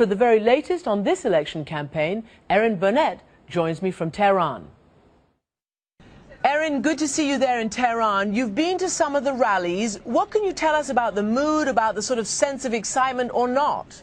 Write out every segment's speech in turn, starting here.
For the very latest on this election campaign, Erin Burnett joins me from Tehran. Erin, good to see you there in Tehran. You've been to some of the rallies. What can you tell us about the mood, about the sort of sense of excitement or not?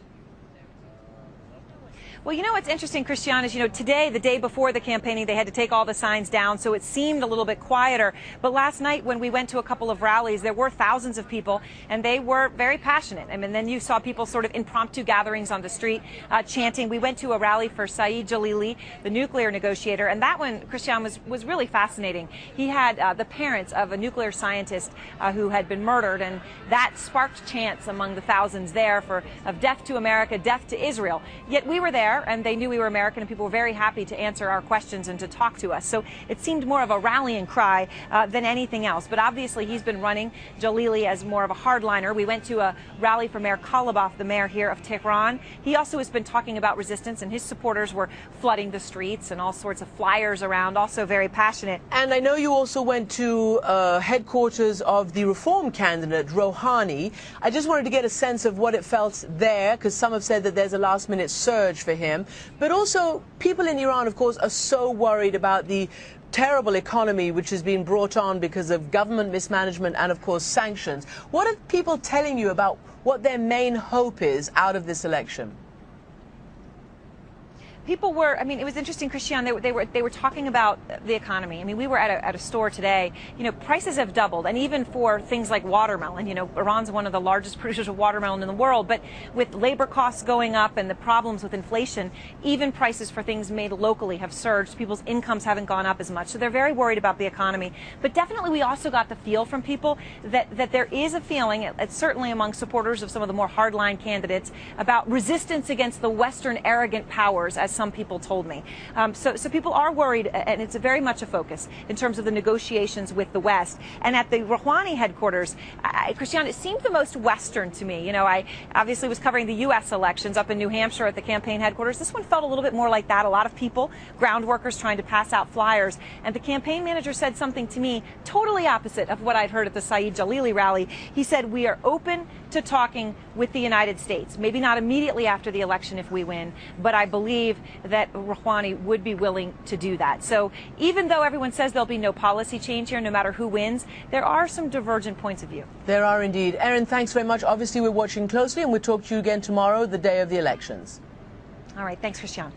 Well, you know what's interesting, Christiane, is, today, the day before the campaigning, they had to take all the signs down, so it seemed a little bit quieter. But last night, when we went to a couple of rallies, there were thousands of people, and they were very passionate. I mean, then you saw people sort of impromptu gatherings on the street, chanting. We went to a rally for Saeed Jalili, the nuclear negotiator, and that one, Christiane, was really fascinating. He had the parents of a nuclear scientist who had been murdered, and that sparked chants among the thousands there of death to America, death to Israel. Yet we were there, and they knew we were American, and people were very happy to answer our questions and to talk to us. So it seemed more of a rallying cry than anything else. But obviously, he's been running Jalili as more of a hardliner. We went to a rally for Mayor Kalibov, the mayor here of Tehran. He also has been talking about resistance, and his supporters were flooding the streets and all sorts of flyers around, also very passionate. And I know you also went to headquarters of the reform candidate, Rouhani. I just wanted to get a sense of what it felt there, because some have said that there's a last-minute surge for him. But also, people in Iran, of course, are so worried about the terrible economy which has been brought on because of government mismanagement and, of course, sanctions. What are people telling you about what their main hope is out of this election? People were, I mean, it was interesting, Christiane, they were talking about the economy. I mean, we were at a store today. Prices have doubled, and even for things like watermelon. Iran's one of the largest producers of watermelon in the world, but with labor costs going up and the problems with inflation, even prices for things made locally have surged. People's incomes haven't gone up as much, so they're very worried about the economy. But definitely we also got the feel from people that there is a feeling, certainly among supporters of some of the more hardline candidates, about resistance against the Western arrogant powers, as some people told me. So people are worried, and it's very much a focus in terms of the negotiations with the West. And at the Rouhani headquarters, Christiane, it seemed the most Western to me. I obviously was covering the U.S. elections up in New Hampshire at the campaign headquarters. This one felt a little bit more like that. A lot of people, ground workers trying to pass out flyers. And the campaign manager said something to me totally opposite of what I'd heard at the Saeed Jalili rally. He said, "We are open to talking with the United States. Maybe not immediately after the election if we win, but I believe that Rouhani would be willing to do that." So even though everyone says there'll be no policy change here, no matter who wins, there are some divergent points of view. There are indeed. Erin, thanks very much. Obviously, we're watching closely, and we'll talk to you again tomorrow, the day of the elections. All right. Thanks, Christiane.